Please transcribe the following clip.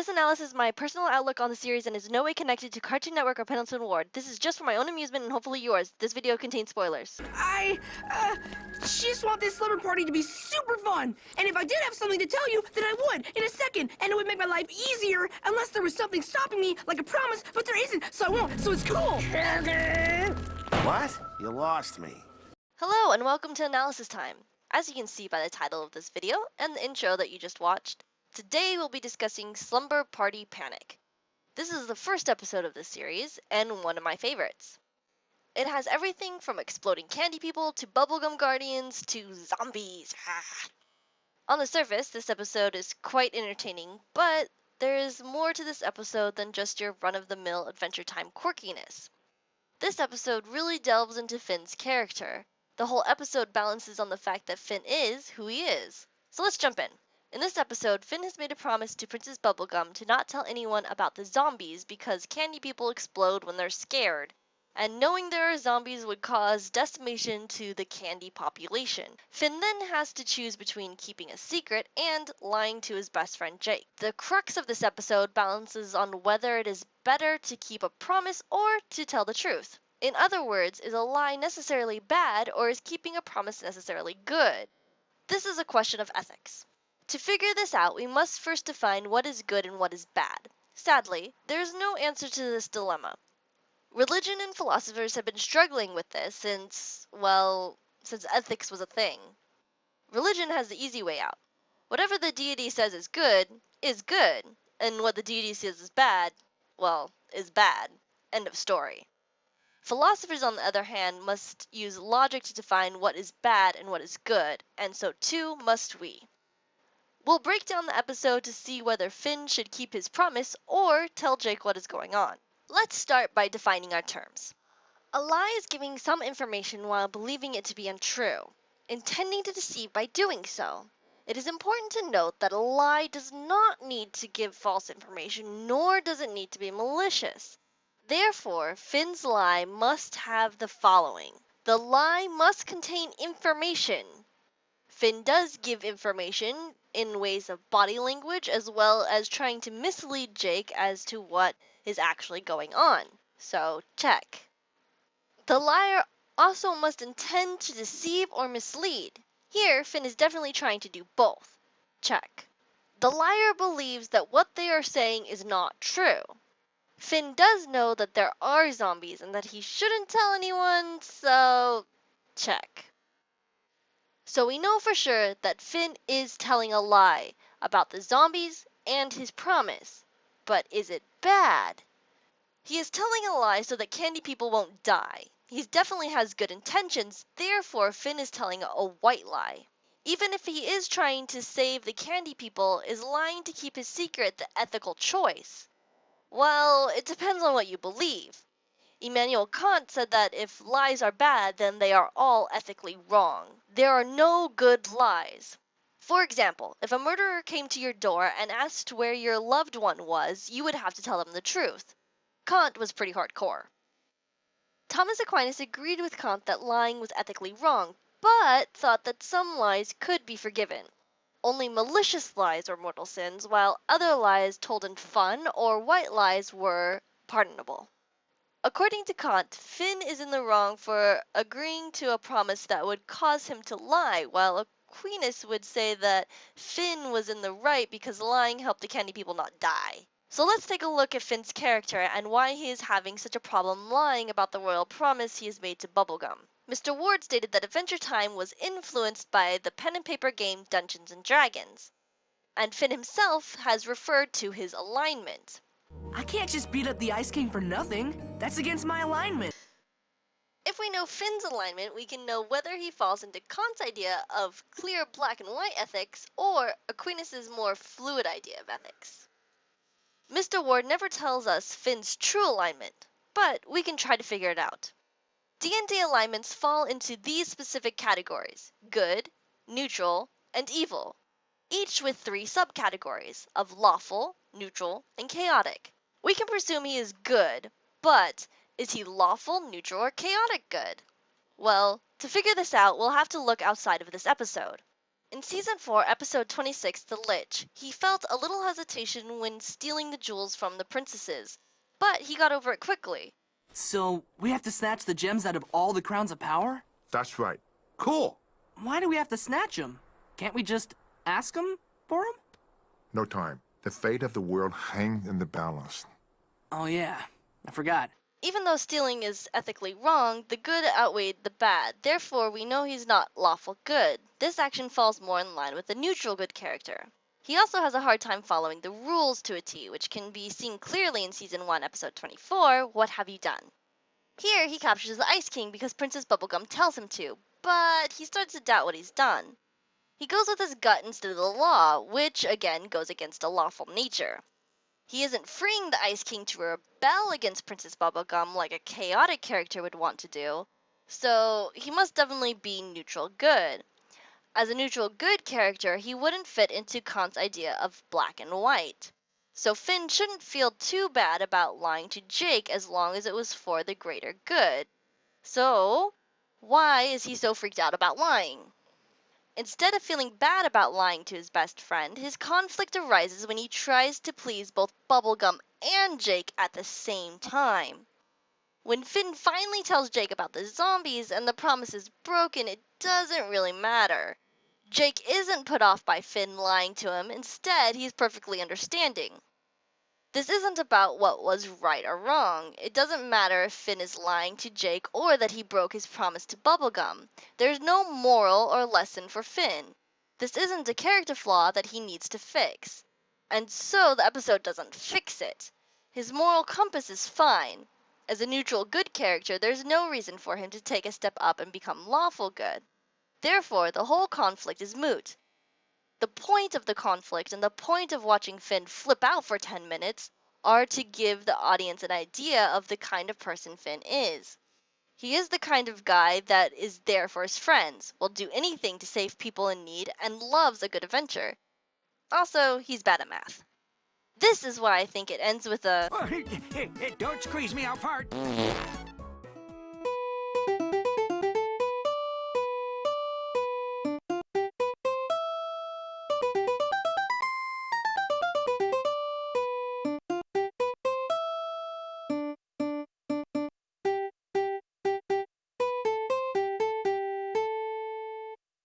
This analysis is my personal outlook on the series and is in no way connected to Cartoon Network or Pendleton Ward. This is just for my own amusement and hopefully yours. This video contains spoilers. I just want this slumber party to be super fun. And if I did have something to tell you, then I would, in a second. And it would make my life easier, unless there was something stopping me, like a promise, but there isn't, so I won't, so it's cool. What? You lost me. Hello and welcome to Analysis Time. As you can see by the title of this video and the intro that you just watched, today we'll be discussing Slumber Party Panic. This is the first episode of this series, and one of my favorites. It has everything from exploding candy people to bubblegum guardians to zombies. On the surface, this episode is quite entertaining, but there is more to this episode than just your run-of-the-mill Adventure Time quirkiness. This episode really delves into Finn's character. The whole episode balances on the fact that Finn is who he is. So let's jump in. In this episode, Finn has made a promise to Princess Bubblegum to not tell anyone about the zombies because candy people explode when they're scared, and knowing there are zombies would cause decimation to the candy population. Finn then has to choose between keeping a secret and lying to his best friend Jake. The crux of this episode balances on whether it is better to keep a promise or to tell the truth. In other words, is a lie necessarily bad or is keeping a promise necessarily good? This is a question of ethics. To figure this out, we must first define what is good and what is bad. Sadly, there is no answer to this dilemma. Religion and philosophers have been struggling with this since ethics was a thing. Religion has the easy way out. Whatever the deity says is good, and what the deity says is bad, is bad. End of story. Philosophers, on the other hand, must use logic to define what is bad and what is good, and so too must we. We'll break down the episode to see whether Finn should keep his promise or tell Jake what is going on. Let's start by defining our terms. A lie is giving some information while believing it to be untrue, intending to deceive by doing so. It is important to note that a lie does not need to give false information, nor does it need to be malicious. Therefore, Finn's lie must have the following. The lie must contain information. Finn does give information in ways of body language as well as trying to mislead Jake as to what is actually going on. So, check. The liar also must intend to deceive or mislead. Here, Finn is definitely trying to do both. Check. The liar believes that what they are saying is not true. Finn does know that there are zombies and that he shouldn't tell anyone, so check. So we know for sure that Finn is telling a lie about the zombies and his promise. But is it bad? He is telling a lie so that candy people won't die. He definitely has good intentions, therefore Finn is telling a white lie. Even if he is trying to save the candy people, is lying to keep his secret the ethical choice? Well, it depends on what you believe. Immanuel Kant said that if lies are bad, then they are all ethically wrong. There are no good lies. For example, if a murderer came to your door and asked where your loved one was, you would have to tell them the truth. Kant was pretty hardcore. Thomas Aquinas agreed with Kant that lying was ethically wrong, but thought that some lies could be forgiven. Only malicious lies were mortal sins, while other lies told in fun or white lies were pardonable. According to Kant, Finn is in the wrong for agreeing to a promise that would cause him to lie, while Aquinas would say that Finn was in the right because lying helped the candy people not die. So let's take a look at Finn's character and why he is having such a problem lying about the royal promise he has made to Bubblegum. Mr. Ward stated that Adventure Time was influenced by the pen and paper game Dungeons & Dragons, and Finn himself has referred to his alignment. I can't just beat up the Ice King for nothing. That's against my alignment. If we know Finn's alignment, we can know whether he falls into Kant's idea of clear black and white ethics or Aquinas' more fluid idea of ethics. Mr. Ward never tells us Finn's true alignment, but we can try to figure it out. D&D alignments fall into these specific categories: good, neutral, and evil, each with 3 subcategories of lawful, neutral, and chaotic. We can presume he is good, but is he lawful, neutral, or chaotic good? Well, to figure this out, we'll have to look outside of this episode. In Season 4, Episode 26, The Lich, he felt a little hesitation when stealing the jewels from the princesses, but he got over it quickly. So, we have to snatch the gems out of all the crowns of power? That's right. Cool. Why do we have to snatch them? Can't we just ask them for them? No time. The fate of the world hangs in the balance. Oh yeah, I forgot. Even though stealing is ethically wrong, the good outweighed the bad. Therefore, we know he's not lawful good. This action falls more in line with the neutral good character. He also has a hard time following the rules to a T, which can be seen clearly in Season 1, Episode 24, What Have You Done? Here, he captures the Ice King because Princess Bubblegum tells him to, but he starts to doubt what he's done. He goes with his gut instead of the law, which, again, goes against a lawful nature. He isn't freeing the Ice King to rebel against Princess Bubblegum like a chaotic character would want to do, so he must definitely be neutral good. As a neutral good character, he wouldn't fit into Kant's idea of black and white. So Finn shouldn't feel too bad about lying to Jake as long as it was for the greater good. So, why is he so freaked out about lying? Instead of feeling bad about lying to his best friend, his conflict arises when he tries to please both Bubblegum and Jake at the same time. When Finn finally tells Jake about the zombies and the promise is broken, it doesn't really matter. Jake isn't put off by Finn lying to him, instead he's perfectly understanding. This isn't about what was right or wrong. It doesn't matter if Finn is lying to Jake or that he broke his promise to Bubblegum. There's no moral or lesson for Finn. This isn't a character flaw that he needs to fix. And so the episode doesn't fix it. His moral compass is fine. As a neutral good character, there's no reason for him to take a step up and become lawful good. Therefore, the whole conflict is moot. The point of the conflict and the point of watching Finn flip out for 10 minutes are to give the audience an idea of the kind of person Finn is. He is the kind of guy that is there for his friends, will do anything to save people in need, and loves a good adventure. Also, he's bad at math. This is why I think it ends with a Don't squeeze me apart.